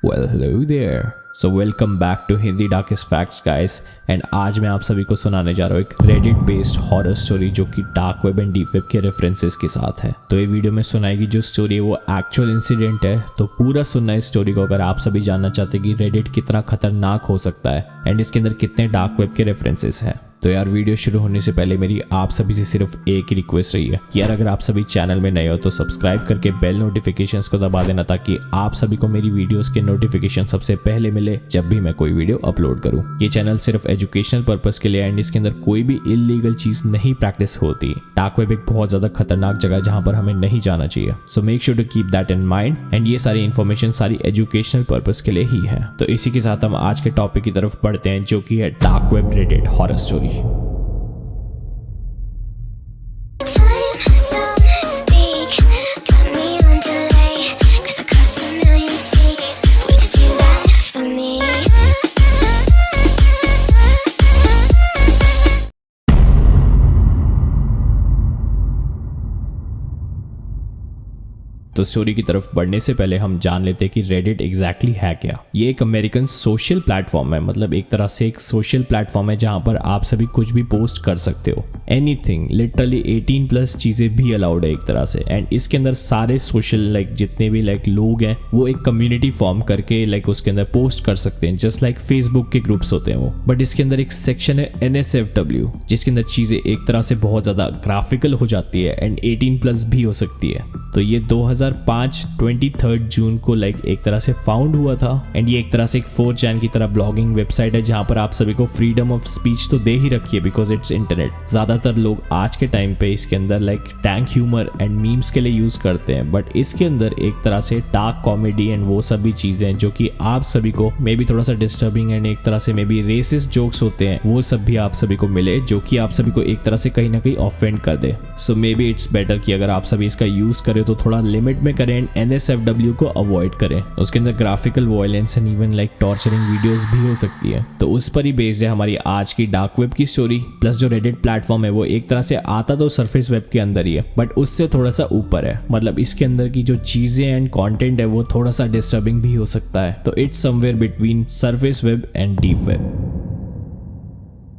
Well, hello there. So welcome back to Hindi darkest facts guys and आज मैं आप सभी को सुनाने जा रहा हूँ एक रेडिट बेस्ड हॉरर स्टोरी जो कि dark web and deep web के रेफरेंसेस के साथ है। तो ये वीडियो में सुनाएगी जो स्टोरी है वो एक्चुअल इंसिडेंट है, तो पूरा सुनना है इस स्टोरी को अगर आप सभी जानना चाहते हैं कि रेडिट कितना खतरनाक हो सकता है एंड इसके अंदर कितने डार्क वेब के रेफरेंसेस हैं। तो यार वीडियो शुरू होने से पहले मेरी आप सभी से सिर्फ एक ही रिक्वेस्ट रही है कि यार अगर आप सभी चैनल में नए हो तो सब्सक्राइब करके बेल नोटिफिकेशंस को दबा देना ताकि आप सभी को मेरी वीडियोस के नोटिफिकेशन सबसे पहले मिले जब भी मैं कोई वीडियो अपलोड करूं। ये चैनल सिर्फ एजुकेशनल पर्पस के लिए एंड इसके अंदर कोई भी इलीगल चीज नहीं प्रैक्टिस होती। डार्क वेब एक बहुत ज्यादा खतरनाक जगह है जहां पर हमें नहीं जाना चाहिए, so make sure to keep that in mind and ये सारी इन्फॉर्मेशन सारी एजुकेशनल पर्पस के लिए ही है। तो इसी के साथ हम आज के टॉपिक की तरफ बढ़ते हैं जो कि है dark web Reddit horror story. तो स्टोरी की तरफ बढ़ने से पहले हम जान लेते हैं कि रेडिट एग्जैक्टली है क्या। ये एक अमेरिकन सोशल प्लेटफॉर्म है, मतलब एक तरह से एक सोशल प्लेटफॉर्म है जहां पर आप सभी कुछ भी पोस्ट कर सकते हो, एनीथिंग, लिटरली 18+ चीजें भी अलाउड है एक तरह से। एंड इसके अंदर सारे सोशल जितने भी लोग हैं वो एक कम्युनिटी फॉर्म करके उसके अंदर पोस्ट कर सकते हैं, जस्ट लाइक फेसबुक के ग्रुप्स होते हैं वो। बट इसके अंदर एक सेक्शन है NSFW जिसके अंदर चीजें एक तरह से बहुत ज्यादा ग्राफिकल हो जाती है एंड 18+ भी हो सकती है। तो ये 2005 23 जून को एक तरह से फाउंड हुआ था एंड ये एक तरह से एक 4chan की तरह ब्लॉगिंग वेबसाइट है जहां पर आप सभी को फ्रीडम ऑफ स्पीच तो दे ही रखी है बिकॉज इट्स इंटरनेट। ज्यादातर लोग आज के टाइम पे इसके अंदर टैंक ह्यूमर एंड मीम्स के लिए यूज करते हैं, बट इसके अंदर एक तरह से डार्क कॉमेडी एंड वो सभी चीजें जो कि आप सभी को मे बी थोड़ा सा डिस्टर्बिंग एंड एक तरह से मे बी रेसिस्ट जोक्स होते हैं वो सब भी आप सभी को मिले जो कि आप सभी को एक तरह से कहीं ना कहीं ऑफेंड कर दे। सो मे बी इट्स बेटर कि अगर आप सभी इसका यूज करें तो थोड़ा लिमिट में करें एंड NSFW को अवॉइड करें। उसके अंदर graphical violence and even torturing videos भी हो सकती है। तो उस पर ही बेस्ड है हमारी आज की डार्क वेब की स्टोरी। प्लस जो रेडिट प्लेटफॉर्म है वो एक तरह से आता तो सरफेस वेब के अंदर ही है बट उससे थोड़ा सा ऊपर है, मतलब इसके अंदर की जो चीजें एंड कंटेंट है वो थोड़ा सा डिस्टर्बिंग भी हो सकता है। तो it's somewhere between surface web and deep web.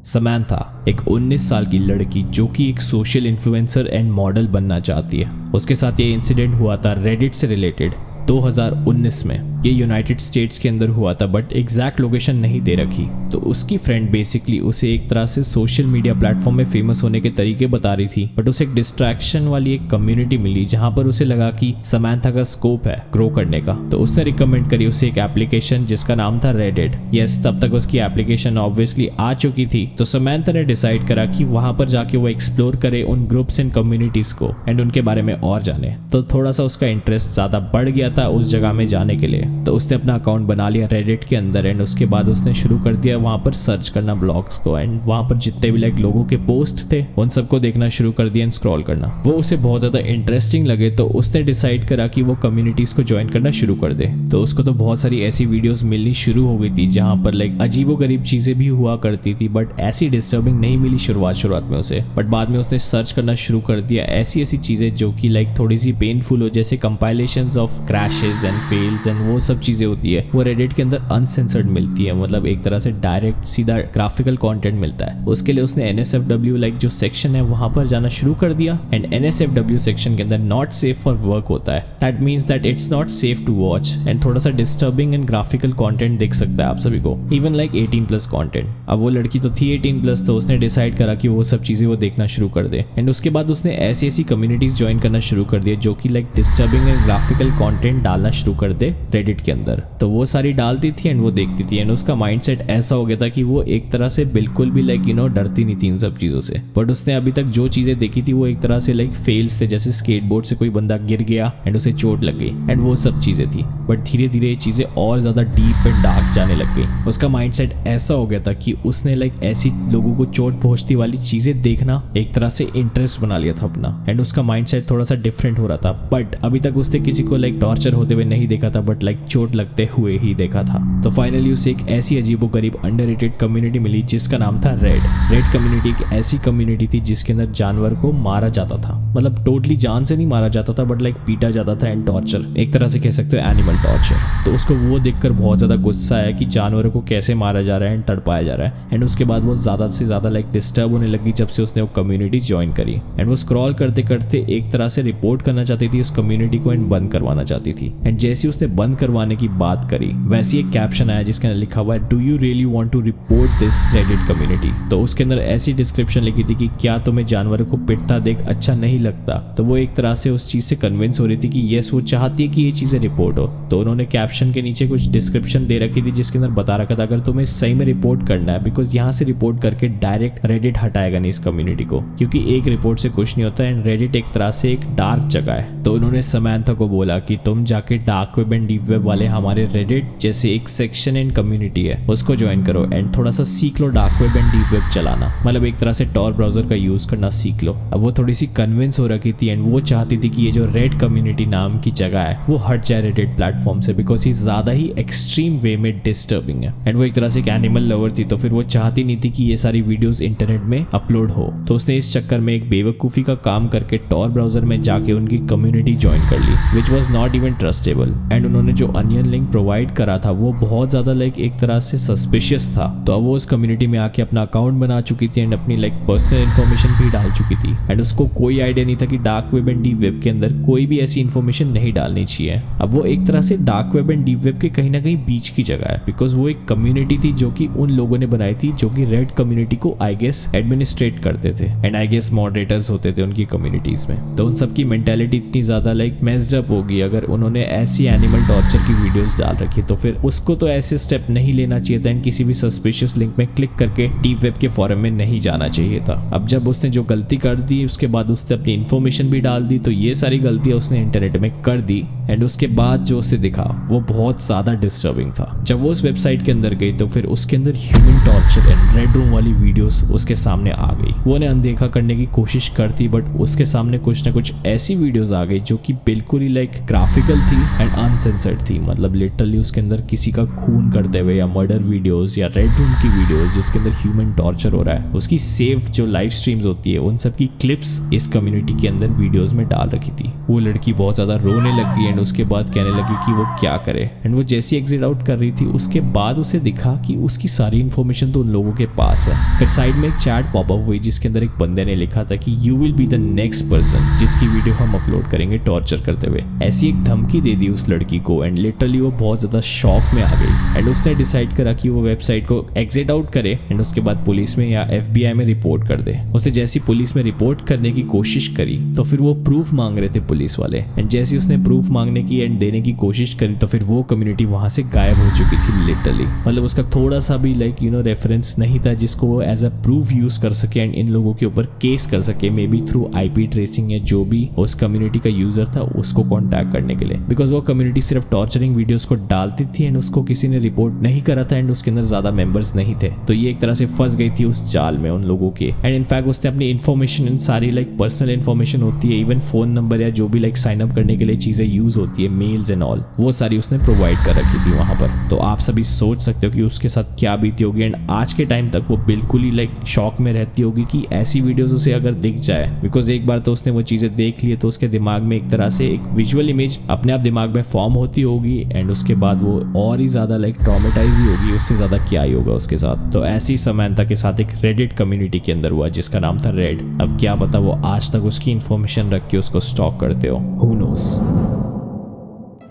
Samantha एक 19 साल की लड़की जो कि एक सोशल इन्फ्लुएंसर एंड मॉडल बनना चाहती है। उसके साथ ये इंसिडेंट हुआ था रेडिट से रिलेटेड 2019 में। ये यूनाइटेड स्टेट्स के अंदर हुआ था बट एग्जैक्ट लोकेशन नहीं दे रखी। तो उसकी फ्रेंड बेसिकली उसे एक तरह से सोशल मीडिया प्लेटफॉर्म में फेमस होने के तरीके बता रही थी, बट उसे एक डिस्ट्रैक्शन वाली एक कम्युनिटी मिली जहां पर उसे लगा कि समैंथा का स्कोप है ग्रो करने का। तो उसने रिकमेंड करी उसे एक एप्लीकेशन जिसका नाम था रेडिट। यस, तब तक उसकी एप्लीकेशन ऑब्वियसली आ चुकी थी। तो समैंथा ने डिसाइड करा कि वहां पर जाके वो एक्सप्लोर करे उन ग्रुप्स एंड कम्युनिटीज को एंड उनके बारे में और जाने। तो थोड़ा सा उसका इंटरेस्ट ज्यादा बढ़ गया था उस जगह में जाने के लिए। तो उसने अपना अकाउंट बना लिया रेडिट के अंदर एंड उसके बाद उसने शुरू कर दिया वहां पर सर्च करना ब्लॉग्स को एंड वहां पर जितने भी लोगों के पोस्ट थे उन सबको देखना शुरू कर दिया एंड स्क्रॉल करना। वो उसे बहुत ज्यादा इंटरेस्टिंग लगे तो उसने डिसाइड करा कि वो कम्युनिटीज को ज्वाइन करना शुरू कर दे। तो उसको तो बहुत सारी ऐसी वीडियोस मिलनी शुरू हो गई थी जहां पर अजीबोगरीब चीजें भी हुआ करती थी बट ऐसी डिस्टर्बिंग नहीं मिली शुरुआत में उसे। बट बाद में उसने सर्च करना शुरू कर दिया ऐसी चीजें जो कि थोड़ी सी पेनफुल हो, जैसे compilations of crashes and fails and वो सब चीजें होती है वो रेडिट के अंदर अनसेंसर्ड मिलती है, मतलब एक तरह से डायरेक्ट सीधा ग्राफिकल कंटेंट मिलता है। उसके लिए उसने NSFW जो सेक्शन है वहां पर जाना शुरू कर दिया एंड NSFW सेक्शन के अंदर नॉट सेफ फॉर वर्क होता है। That means that it's not safe to watch and थोड़ा सा डिस्टर्बिंग एंड ग्राफिकल कंटेंट देख सकता है आप सभी को, इवन 18+ कंटेंट। अब वो लड़की तो थी 18+, तो उसने डिसाइड करा कि वो सब चीजें वो देखना शुरू कर दे एंड उसके बाद उसने ऐसी कम्युनिटीज ज्वाइन करना शुरू कर दिया जो कि डिस्टर्बिंग एंड ग्राफिकल कंटेंट डालना शुरू कर दे रेडिट के अंदर। तो वो सारी डालती थी एंड वो देखती थी एंड उसका माइंडसेट ऐसा हो गया था कि वो एक तरह से बिल्कुल भी डरती नहीं थी इन सब चीजों से। बट उसने अभी तक जो चीजें देखी थी वो एक तरह से फेल्स थे, जैसे स्केटबोर्ड से कोई बंदा गिर गया एंड उसे चोट लग गई एंड वो सब चीजें थी। बट धीरे धीरे ये चीजें और ज्यादा डीप एंड डार्क जाने लग गई। उसका माइंडसेट ऐसा हो गया था कि उसने ऐसी लोगों को चोट पहुंचती वाली चीजें देखना एक तरह से इंटरेस्ट बना लिया था अपना एंड उसका माइंडसेट थोड़ा सा डिफरेंट हो रहा था। बट अभी तक उसने किसी को टॉर्चर होते हुए नहीं देखा था, बट चोट लगते हुए ही देखा था। तो फाइनली उसे एक ऐसी अजीबोगरीब अंडररेटेड कम्युनिटी मिली जिसका नाम था रेड कम्युनिटी। एक ऐसी कम्युनिटी थी जिसके अंदर जानवर को मारा जाता था, मतलब टोटली जान से नहीं मारा जाता था बट लाइक पीटा जाता था एंड टॉर्चर, एक तरह से कह सकते हो एनिमल टॉर्चर। तो उसको वो देखकर बहुत ज्यादा गुस्सा आया कि जानवरों को कैसे मारा जा रहा है एंड तड़पाया जा रहा है। एंड उसके बाद वो ज्यादा से ज्यादा लाइक डिस्टर्ब होने लगी जब से उसने वो कम्युनिटी ज्वाइन करी। एंड वो स्क्रॉल करते करते एक तरह से रिपोर्ट करना चाहती थी उस कम्युनिटी को एंड बंद करवाना चाहती थी। एंड जैसे उसने बंद करवाने की बात करी वैसे एक कैप्शन आया जिसके अंदर लिखा हुआ है, do you really want to report this Reddit community. तो उसके अंदर ऐसी डिस्क्रिप्शन लिखी थी कि क्या तुम्हें जानवरों को पिटता देख अच्छा नहीं लगता। तो वो एक तरह से उस चीज से कन्विंस हो रही थी कि यस वो चाहती है कि ये चीजें रिपोर्ट हो। तो उन्होंने कैप्शन के नीचे कुछ डिस्क्रिप्शन दे रखी थी जिसके अंदर बता रखा था अगर तुम्हें सही में रिपोर्ट करना है, बिकॉज यहाँ से रिपोर्ट करके डायरेक्ट रेडिट हटाएगा नहीं इस कम्युनिटी को, क्योंकि एक रिपोर्ट से कुछ नहीं होता एंड रेडिट एक तरह से एक डार्क जगह है। तो उन्होंने समंथा को बोला कि तुम जाके dark web and deep web वाले हमारे रेडिट जैसे एक सेक्शन एंड कम्युनिटी है उसको ज्वाइन करो एंड थोड़ा सा सीख लो dark web and deep web चलाना, मतलब एक तरह से टॉर ब्राउजर का यूज करना सीख लो। अब वो थोड़ी सी कन्विंस हो रखी थी एंड वो चाहती थी कि ये जो रेड कम्युनिटी नाम की जगह है वो हट जाए रेडिट प्लेटफॉर्म से, बिकॉज ये ज्यादा ही एक्सट्रीम वे में डिस्टर्बिंग है। एंड वो एक तरह से एक एनिमल लवर थी तो फिर वो चाहती नहीं थी कि ये सारी वीडियोस इंटरनेट में अपलोड हो। तो उसने इस चक्कर में एक बेवकूफी का काम करके टॉर ब्राउजर में जाके उनकी कम्युनिटी ज्वाइन कर ली, which was not even trustable. And उन्होंने जो अनियन लिंक प्रोवाइड करा था वो बहुत ज्यादा लाइक एक तरह से सस्पिशियस था। तो अब वो उस कम्युनिटी में आके अपना अकाउंट बना चुकी थी एंड अपनी लाइक पर्सनल इन्फॉर्मेशन भी डाल चुकी थी। एंड उसको कोई आइडिया नहीं था कि dark web and deep web के अंदर कोई भी ऐसी इन्फॉर्मेशन नहीं डालनी चाहिए। अब वो एक तरह से dark web and deep web के कहीं ना कहीं बीच की जगह है, बिकॉज वो एक कम्युनिटी थी जो कि उन लोगों ने बनाई थी जो कि रेड कम्युनिटी को आई गेस एडमिनिस्ट्रेट करते थे एंड आई गेस मॉडरेटर्स होते थे उनकी कम्युनिटीज में। तो उन सबकी मेंटालिटी इतनी ज्यादा लाइक मेस्ड अप होगी अगर उन्होंने ऐसी एनिमल टॉर्चर की वीडियोस डाल रखी तो फिर उसको तो ऐसे स्टेप नहीं लेना चाहिए था एंड किसी भी सस्पिशियस लिंक में क्लिक करके डीप वेब के फॉरम में नहीं जाना चाहिए था। अब जब उसने जो गलती कर दी उसके बाद उसने अपनी इन्फॉर्मेशन भी डाल दी, तो ये सारी गलतियां उसने इंटरनेट में कर दी एंड उसके बाद जो उसे दिखा वो बहुत ज्यादा डिस्टर्बिंग था। जब वो उस वेबसाइट के अंदर गई तो फिर उसके अंदर human torture and red room वाली वीडियोस उसके सामने आ गई। वो उन्हें अनदेखा करने की कोशिश करती बट उसके सामने कुछ ना कुछ ऐसी वीडियोस आ गई जो कि बिल्कुल ही लाइक ग्राफिकल थी एंड अनसेंसर्ड थी, मतलब लिटरली उसके अंदर किसी का खून करते हुए या मर्डर वीडियोस या रेड रूम की वीडियोस जिसके अंदर ह्यूमन टॉर्चर हो रहा है उसकी सेव जो लाइव स्ट्रीम्स होती है उन सब की क्लिप्स इस कम्युनिटी के अंदर वीडियोस में डाल रखी थी। वो लड़की बहुत ज्यादा रोने लग गई एंड उसके बाद कहने लगी कि वो क्या करे। एंड वो जैसी एग्जिट आउट कर रही थी उसके बाद उसे दिखा कि उसकी सारी इन्फॉर्मेशन तो उन लोगों के पास है। फिर साइड में एक चैट पॉपअप हुई जिसके अंदर एक बंदे ने लिखा था कि you will be the next person जिसकी वीडियो हम अपलोड करेंगे टॉर्चर करते हुए। ऐसी एक धमकी दे दी उस लड़की को एंड लिटरली वो बहुत ज्यादा शॉक में आ गई एंड उसने डिसाइड करा कि वो वेबसाइट को एग्जिट आउट करे एंड उसके बाद पुलिस में या FBI में रिपोर्ट कर दे। उसे जैसी पुलिस में रिपोर्ट करने की कोशिश करी तो फिर वो प्रूफ मांग रहे थे पुलिस वाले एंड जैसे उसने प्रूफ मांगने की एंड देने की कोशिश करी तो फिर वो कम्युनिटी वहां से गायब हो चुकी थी लिटरली। मतलब उसका थोड़ा सा भी लाइक रेफरेंस नहीं था जिसको वो एज अ प्रूफ यूज कर सके एंड इन लोगों के ऊपर केस कर सके, may be through IP tracing या जो भी उस कम्युनिटी का यूजर था उसको कॉन्टैक्ट करने के लिए, बिकॉज वो कम्युनिटी सिर्फ टॉर्चरिंग वीडियोस को डालती थी एंड उसको किसी ने रिपोर्ट नहीं करा था एंड उसके अंदर ज्यादा मेंबर्स नहीं थे। तो ये एक तरह से फंस गई थी उस जाल में उन लोगों के। एंड इनफैक्ट उसने अपनी इन्फॉर्मेशन सारी लाइक पर्सनल इन्फॉर्मेशन होती है, इवन फोन नंबर या जो भी लाइक साइन अप करने के लिए चीजें यूज होती है, मेल्स एंड ऑल, वो सारी उसने प्रोवाइड कर रखी थी वहां पर। तो आप सभी सोच सकते हो कि उसके साथ क्या बीती होगी एंड आज के टाइम तक वो बिल्कुल ही लाइक शॉक में रहती होगी कि ऐसी वीडियोस उसे अगर दिख जाए, बिकॉज एक बार तो उसने वो चीजें देख ली तो उसके दिमाग में एक तरह से एक विजुअल इमेज अपने आप दिमाग में फॉर्म होती होगी एंड उसके बाद वो और ही ज्यादा लाइक ट्रॉमेटाइज ही होगी, उससे ज्यादा क्या ही होगा उसके साथ। तो ऐसी समंथा के साथ एक रेडिट कम्युनिटी के अंदर हुआ जिसका नाम था रेड। अब क्या पता वो आज तक उसकी इन्फॉर्मेशन रख के उसको स्टॉक करते हो, हु नोस।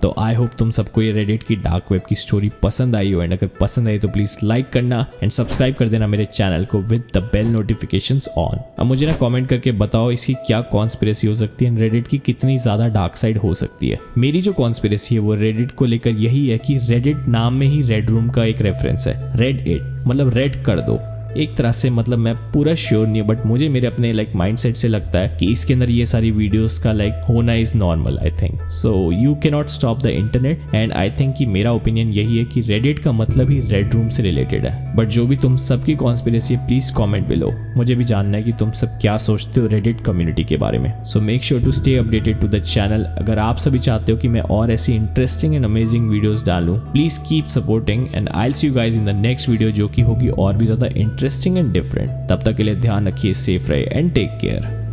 तो आई होप तुम सबको ये रेडिट की डार्क वेब की स्टोरी पसंद आई हो एंड अगर पसंद आई तो प्लीज लाइक करना एंड सब्सक्राइब कर देना मेरे चैनल को with the bell notifications on. अब मुझे ना कमेंट करके बताओ इसकी क्या कॉन्स्पिरेसी हो सकती है, रेडिट की कितनी ज्यादा डार्क साइड हो सकती है। मेरी जो कॉन्स्पिरेसी है वो रेडिट को लेकर यही है कि रेडिट नाम में ही रेड रूम का एक रेफरेंस है। रेड इट मतलब रेड कर दो, एक तरह से मतलब मैं पूरा श्योर नहीं हूँ, बट मुझे मेरे अपने लाइक माइंडसेट से लगता है कि इसके अंदर ये सारी वीडियोस का लाइक होना is normal. I think so you can not stop the internet and I think कि मेरा ओपिनियन यही है कि रेडिट का मतलब ही रेड रूम से रिलेटेड है। बट जो भी तुम सबकी कॉन्स्पिरेसी है प्लीज कॉमेंट बिलो, मुझे भी जानना है कि तुम सब क्या सोचते हो रेडिट कम्युनिटी के बारे में। So make sure to stay updated to the channel. अगर आप सभी चाहते हो कि मैं और ऐसी इंटरेस्टिंग एंड अमेजिंग वीडियोस डालूं, please keep supporting and I will see you guys in the next video, जो कि होगी और भी ज्यादा इंटरेस्टिंग एंड डिफरेंट। तब तक के लिए ध्यान रखिए, सेफ रहे एंड टेक केयर।